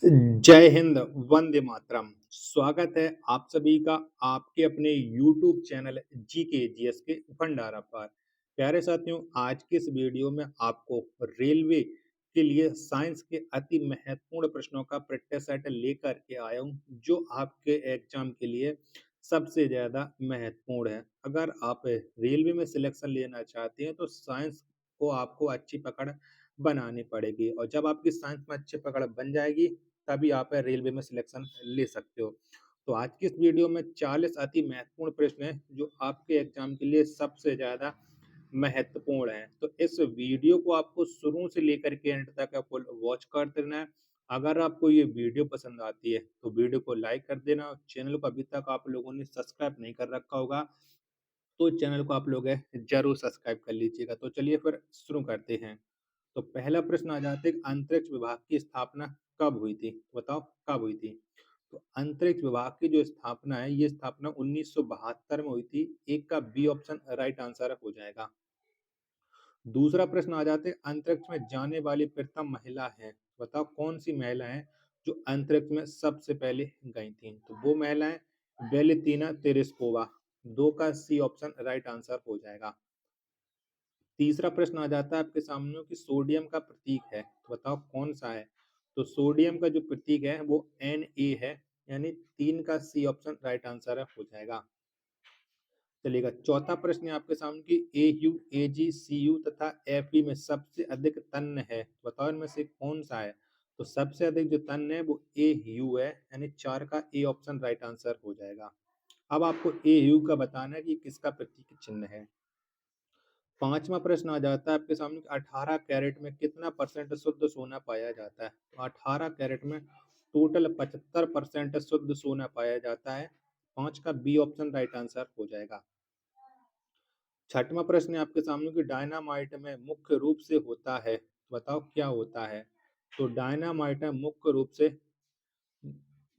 जय हिंद, वंदे मातरम। स्वागत है आप सभी का आपके अपने यूट्यूब चैनल जीके जीएस के भंडारा पर। प्यारे साथियों, आज के इस वीडियो में आपको रेलवे के लिए साइंस के अति महत्वपूर्ण प्रश्नों का प्रैक्टिस सेट लेकर के आया हूं, जो आपके एग्जाम के लिए सबसे ज्यादा महत्वपूर्ण है। अगर आप रेलवे में सिलेक्शन लेना चाहते हैं तो साइंस को आपको अच्छी पकड़ बनानी पड़ेगी, और जब आपकी साइंस में अच्छी पकड़ बन जाएगी तभी आप रेलवे में सिलेक्शन ले सकते हो। तो आज की इस वीडियो में 40 अति महत्वपूर्ण प्रश्न हैं जो आपके एग्जाम के लिए सबसे ज्यादा महत्वपूर्ण है। तो इस वीडियो को आपको शुरू से लेकर के एंड तक फुल वॉच करते रहना है। अगर आपको ये वीडियो पसंद आती है तो वीडियो को लाइक कर देना, और चैनल को अभी तक आप लोगों ने सब्सक्राइब नहीं कर रखा होगा तो चैनल को आप लोग जरूर सब्सक्राइब कर लीजिएगा। तो चलिए फिर शुरू करते हैं। तो पहला प्रश्न आ जाता है कि अंतरिक्ष विभाग की स्थापना कब हुई थी? बताओ कब हुई थी? तो अंतरिक्ष विभाग की जो स्थापना है, ये स्थापना 1972 में हुई थी। एक का बी ऑप्शन राइट आंसर हो जाएगा। दूसरा प्रश्न आ जाते हैं, अंतरिक्ष में जाने वाली प्रथम महिला है। बताओ कौन सी महिला है जो अंतरिक्ष में सबसे पहले गई थी? तो वो महिला है वेलेंतीना तेरेस्कोवा। दो का सी ऑप्शन राइट आंसर हो जाएगा। तीसरा प्रश्न आ जाता है आपके सामने कि सोडियम का प्रतीक है, तो बताओ कौन सा है? तो सोडियम का जो प्रतीक है वो Na है, यानी 3 का सी ऑप्शन राइट आंसर हो जाएगा। चलिएगा, चौथा प्रश्न है आपके सामने कि AU, AG, CU तथा FE में सबसे अधिक तन्य है, बताओ इनमें से कौन सा है? तो सबसे अधिक जो तन्य है वो AU है, यानी 4 का ए ऑप्शन राइट आंसर हो जाएगा। अब आपको AU का बताना है कि किसका प्रतीक चिन्ह है। पांचवा प्रश्न आ जाता है आपके सामने कि 18 कैरेट में कितना परसेंट शुद्ध सोना पाया जाता है? तो 18 कैरेट में टोटल 75% शुद्ध सोना पाया जाता है। 5 का बी ऑप्शन राइट आंसर हो जाएगा। छठवां प्रश्न है आपके सामने कि डायनामाइट में मुख्य रूप से होता है, बताओ क्या होता है? तो डायनामाइट में मुख्य रूप से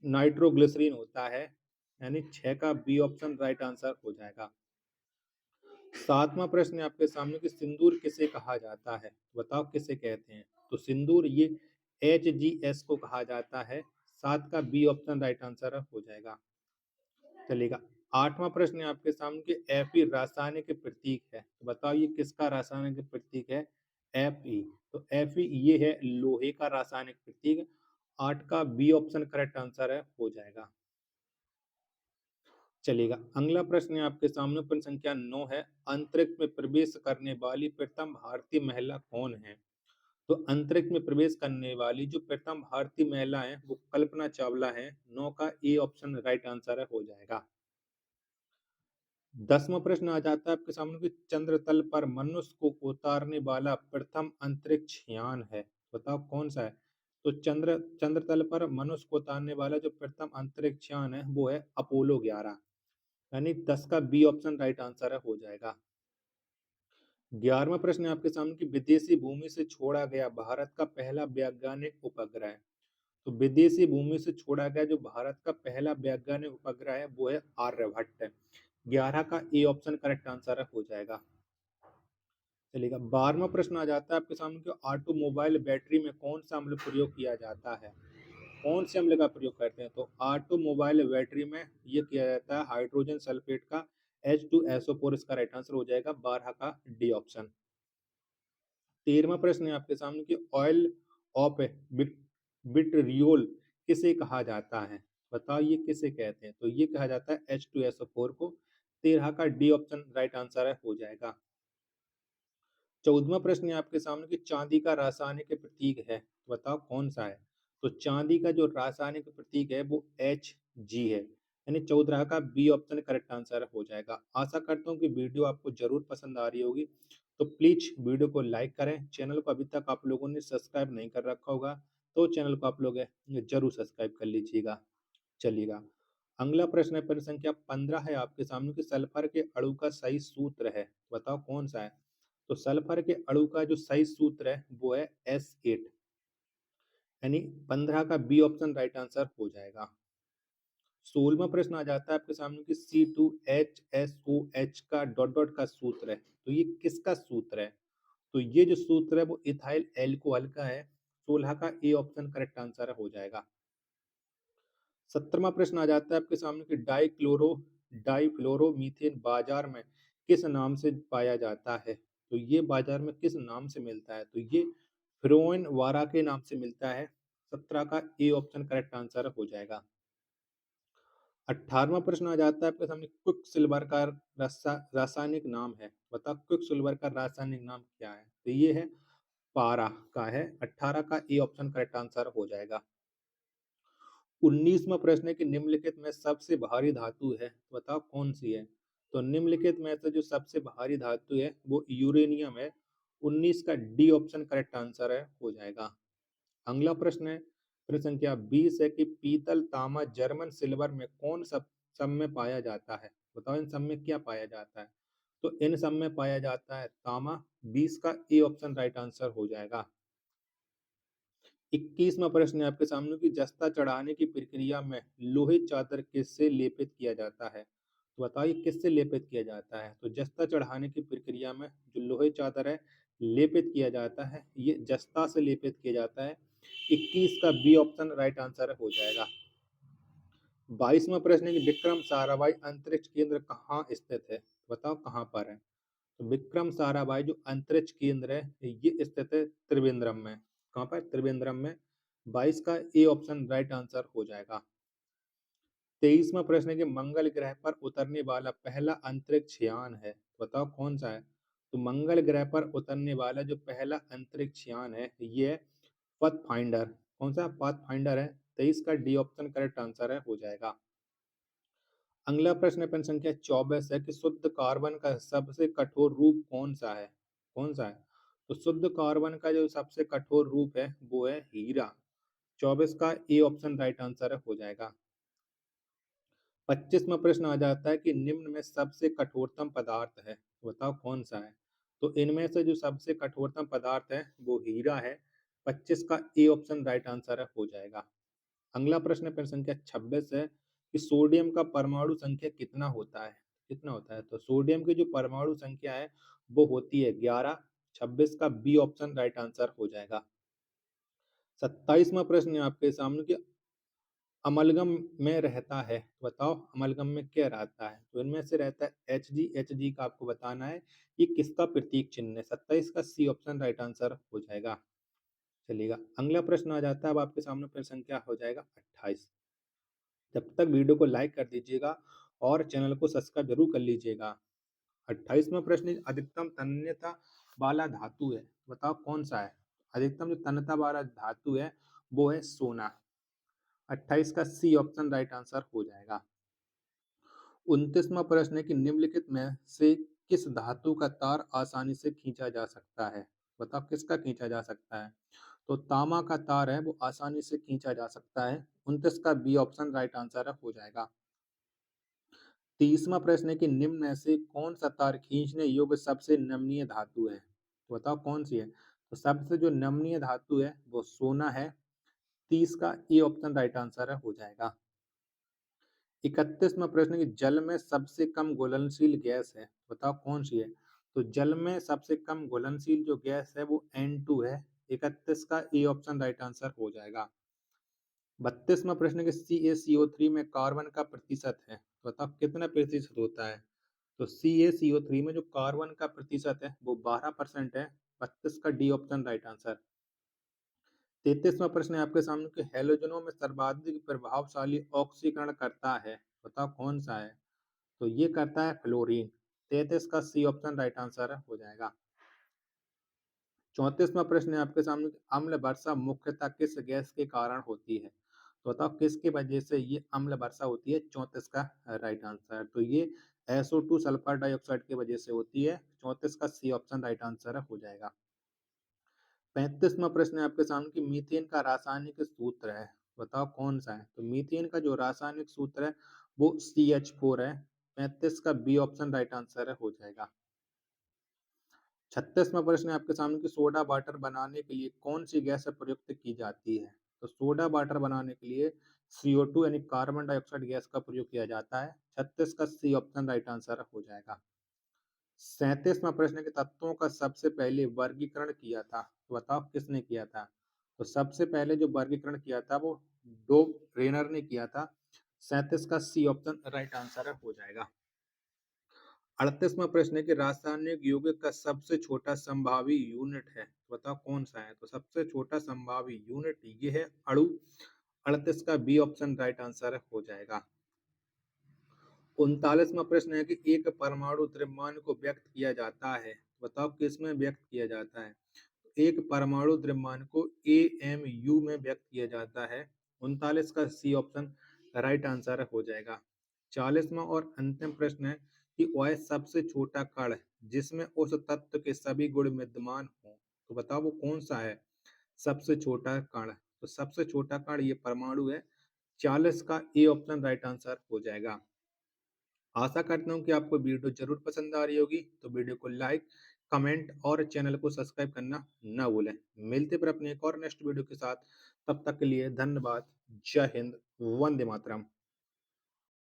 नाइट्रोग्लिसरीन होता है, यानी 6 का बी ऑप्शन राइट आंसर हो जाएगा। सातवां प्रश्न है आपके सामने कि सिंदूर किसे कहा जाता है? बताओ किसे कहते हैं? तो सिंदूर ये HGS को कहा जाता है। 7 का बी ऑप्शन राइट आंसर हो जाएगा। चलेगा, आठवां प्रश्न है आपके सामने कि Fe रासायनिक प्रतीक है, तो बताओ ये किसका रासायनिक प्रतीक है? Fe। तो Fe ये है लोहे का रासायनिक प्रतीक। 8 का बी ऑप्शन करेक्ट आंसर हो जाएगा। चलेगा, अगला प्रश्न है आपके सामने, प्रश्न संख्या 9 है, अंतरिक्ष में प्रवेश करने वाली प्रथम भारतीय महिला कौन है? तो अंतरिक्ष में प्रवेश करने वाली जो प्रथम भारतीय महिला है वो कल्पना चावला है। 9 का ए ऑप्शन राइट आंसर हो जाएगा। 10वां प्रश्न आ जाता है आपके सामने कि चंद्र तल पर मनुष्य को उतारने वाला प्रथम अंतरिक्ष यान है, बताओ कौन सा है? तो चंद्र तल पर मनुष्य को उतारने वाला जो प्रथम अंतरिक्ष यान है वो है अपोलो 11, यानी 10 का बी ऑप्शन राइट आंसर हो जाएगा। 11वां प्रश्न है आपके सामने कि विदेशी भूमि से छोड़ा गया भारत का पहला वैज्ञानिक उपग्रह। तो विदेशी भूमि से छोड़ा गया जो भारत का पहला वैज्ञानिक उपग्रह है वो है आर्यभट्ट। 11 का ए ऑप्शन करेक्ट आंसर हो जाएगा। चलिएगा, 12वां प्रश्न आ जाता है आपके सामने कि ऑटोमोबाइल बैटरी में कौन सा अम्ल प्रयोग किया जाता है? कौन से अम्ल का प्रयोग करते हैं? तो ऑटोमोबाइल बैटरी में ये किया जाता है हाइड्रोजन सल्फेट का H2SO4, इसका राइट आंसर हो जाएगा। 12 का डी ऑप्शन। 13वां प्रश्न है आपके सामने कि ऑयल ऑफ विट्रियोल किसे कहा जाता है? बताओ ये किसे कहते हैं? तो ये कहा जाता है H2SO4 को। 13 का डी ऑप्शन राइट आंसर हो जाएगा। 14वां प्रश्न है आपके सामने कि चांदी का रासायनिक प्रतीक है, तो बताओ कौन सा है? तो चांदी का जो रासायनिक प्रतीक है वो Hg है, यानी 14 का बी ऑप्शन करेक्ट आंसर हो जाएगा। आशा करता हूँ कि वीडियो आपको जरूर पसंद आ रही होगी। तो प्लीज वीडियो को लाइक करें, चैनल को अभी तक आप लोगों ने सब्सक्राइब नहीं कर रखा होगा तो चैनल को आप लोग जरूर सब्सक्राइब कर लीजिएगा। चलिएगा, अगला प्रश्न है प्रश्न संख्या 15 है आपके सामने कि सल्फर के अणु का सही सूत्र है, बताओ कौन सा है? तो सल्फर के अणु का जो सही सूत्र है वो है S8, यानी 15 का बी ऑप्शन राइट आंसर हो जाएगा। 16वां प्रश्न आ जाता है आपके सामने कि C2HSOH का डॉट डॉट का सूत्र है, तो ये किसका सूत्र है? तो ये जो सूत्र है वो इथाइल एल्कोहल का है। 16 का ए ऑप्शन करेक्ट आंसर हो जाएगा। 17वां प्रश्न आ जाता है आपके सामने कि डाइफ्लोरोमीथेन बाजार में किस नाम से पाया जाता है? तो ये बाजार में किस नाम से मिलता है? तो ये फ्रोइन वारा के नाम से मिलता है। 17 का ए ऑप्शन करेक्ट आंसर हो जाएगा। 18वां प्रश्न आ जाता है आपके सामने क्विकसिल्वर का रासायनिक नाम है। बताओ क्विकसिल्वर का रासायनिक नाम क्या है? तो ये है पारा का है। 18 का ए ऑप्शन करेक्ट आंसर हो जाएगा। 19वां प्रश्न है कि निम्नलिखित में सबसे भारी धातु है, बताओ कौन सी है? तो निम्नलिखित में से जो सबसे भारी धातु है वो यूरेनियम है। 19 का डी ऑप्शन करेक्ट आंसर है हो जाएगा। अगला प्रश्न है, प्रश्न संख्या 20 है कि पीतल, तांबा, जर्मन सिल्वर में कौन सब में पाया जाता है? बताओ इन सब में क्या पाया जाता है? तो इन सब में पाया जाता है तांबा। 20 का ए ऑप्शन राइट आंसर हो जाएगा। 21वां प्रश्न है आपके सामने कि जस्ता चढ़ाने की प्रक्रिया में लोहे चादर किससे लेपित किया जाता है? तो बताइए किससे लेपित किया जाता है? तो जस्ता चढ़ाने की प्रक्रिया में जो लोहे चादर है लेपित किया जाता है, ये जस्ता से लेपित किया जाता है। 21 का बी ऑप्शन राइट आंसर हो जाएगा। 22वां प्रश्न है कि विक्रम साराभाई अंतरिक्ष केंद्र कहाँ स्थित है? बताओ कहाँ पर है? तो विक्रम साराभाई जो अंतरिक्ष केंद्र है ये स्थित है त्रिवेंद्रम में। कहाँ पर? त्रिवेंद्रम में। 22 का ए ऑप्शन राइट आंसर हो जाएगा। 23वां प्रश्न है कि मंगल ग्रह पर उतरने वाला पहला अंतरिक्ष यान है, बताओ कौन सा है? तो मंगल ग्रह पर उतरने वाला जो पहला अंतरिक्ष यान है ये है पाथफाइंडर। कौन सा? पाथफाइंडर है। 23 का डी ऑप्शन करेक्ट आंसर है हो जाएगा। अगला प्रश्न है प्रश्न संख्या 24 है कि शुद्ध कार्बन का सबसे कठोर रूप कौन सा है? कौन सा है? तो शुद्ध कार्बन का जो सबसे कठोर रूप है वो है हीरा। 24 का ए ऑप्शन राइट आंसर हो जाएगा। 25वां प्रश्न आ जाता है कि निम्न में सबसे कठोरतम पदार्थ है, बताओ कौन सा है? तो इनमें से जो सबसे कठोरतम पदार्थ है वो हीरा है। 25 का ए ऑप्शन राइट आंसर हो जाएगा। अगला प्रश्न है प्रश्न संख्या 26 है कि सोडियम का परमाणु संख्या कितना होता है? कितना होता है? तो सोडियम की जो परमाणु संख्या है वो होती है 11। 26 का बी ऑप्शन राइट आंसर हो जाएगा। 27वां प्रश्न है आपके सामने कि अमलगम में रहता है, बताओ अमलगम में क्या रहता है? तो इनमें से रहता है एच जी। एच जी का आपको बताना है ये किसका प्रतीक चिन्ह है। 27 का सी ऑप्शन राइट आंसर हो जाएगा। चलिएगा अगला प्रश्न आ जाता है अब आपके सामने प्रश्न संख्या हो जाएगा 28। जब तक वीडियो को लाइक कर दीजिएगा और चैनल को सब्सक्राइब जरूर कर लीजिएगा। 28वां प्रश्न अधिकतम तन्यता वाला धातु है, बताओ कौन सा है? अधिकतम जो तन्यता वाला धातु है वो है सोना। 28 का सी ऑप्शन राइट आंसर हो जाएगा। 29वां प्रश्न है कि निम्नलिखित में से किस धातु का तार आसानी से खींचा जा सकता है? बताओ किसका खींचा जा सकता है? तो तांबा का तार है वो आसानी से खींचा जा सकता है। 29 का बी ऑप्शन राइट आंसर हो जाएगा। 30वां प्रश्न है कि निम्न में से कौन सा तार खींचने योग्य सबसे नमनीय धातु है? तो बताओ कौन सी है? तो सबसे जो नमनीय धातु है वो सोना है। 30 का ए ऑप्शन राइट आंसर हो जाएगा। 31वां प्रश्न कि जल में सबसे कम घुलनशील गैस है, बताओ कौन सी है? तो जल में सबसे कम घुलनशील जो गैस है वो N2 है। 31 का ए ऑप्शन राइट आंसर हो जाएगा। 32वां प्रश्न कि CaCO3 में कार्बन का प्रतिशत है, तो बताओ कितना प्रतिशत होता है? तो CaCO3 में जो कार्बन का प्रतिशत है वो 12% है। 32 का डी ऑप्शन राइट आंसर। 33वां प्रश्न है आपके सामने कि हैलोजनों में सर्वाधिक प्रभावशाली ऑक्सीकरण करता है, बताओ कौन सा है? तो ये करता है फ्लोरीन। 33 का सी ऑप्शन राइट आंसर हो जाएगा। 34वां प्रश्न है आपके सामने कि अम्ल वर्षा मुख्यतः किस गैस के कारण होती है? तो बताओ किसकी वजह से ये अम्ल वर्षा होती है? 34 का राइट आंसर। तो ये SO2 सल्फर डाइऑक्साइड की वजह से होती है। 34 का सी ऑप्शन राइट आंसर हो जाएगा। 35वां प्रश्न है आपके सामने कि मीथेन का रासायनिक सूत्र है, बताओ कौन सा है? तो मीथेन का जो रासायनिक सूत्र है वो CH4 है। 35 का बी ऑप्शन राइट आंसर हो जाएगा। 36वां प्रश्न है आपके सामने कि सोडा वाटर बनाने के लिए कौन सी गैस प्रयुक्त की जाती है? तो सोडा वाटर बनाने के लिए CO2 यानी कार्बन डाइऑक्साइड गैस का प्रयोग किया जाता है। 36 का सी ऑप्शन राइट आंसर हो जाएगा। 37वां प्रश्न है कि तत्वों का सबसे पहले वर्गीकरण किया था, तो बताओ किसने किया था? तो सबसे पहले जो वर्गीकरण किया था वो डो रेनर ने किया था। 37 का सी ऑप्शन राइट आंसर हो जाएगा। 38वां प्रश्न है कि रासायनिक यौगिक का सबसे छोटा संभावी यूनिट है, तो बताओ कौन सा है। तो सबसे छोटा संभावी यूनिट ये है अणु। 38 का बी ऑप्शन राइट आंसर हो जाएगा। 39वां प्रश्न है कि एक परमाणु द्रव्यमान को व्यक्त किया जाता है, बताओ किसमें व्यक्त किया जाता है। एक परमाणु द्रव्यमान को एएमयू में व्यक्त किया जाता है। 39 का सी ऑप्शन राइट आंसर हो जाएगा। 40वां और अंतिम प्रश्न है कि वह सबसे छोटा कण जिसमें उस तत्व के सभी गुण विद्यमान हो, तो बताओ वो कौन सा है सबसे छोटा कण। तो सबसे छोटा कण ये परमाणु है। 40 का ए ऑप्शन राइट आंसर हो जाएगा। आशा करता हूँ कि आपको वीडियो जरूर पसंद आ रही होगी, तो वीडियो को लाइक, कमेंट और चैनल को सब्सक्राइब करना ना भूलें। मिलते पर अपने एक और नेक्स्ट वीडियो के साथ, तब तक के लिए धन्यवाद। जय हिंद, वंदे मातरम।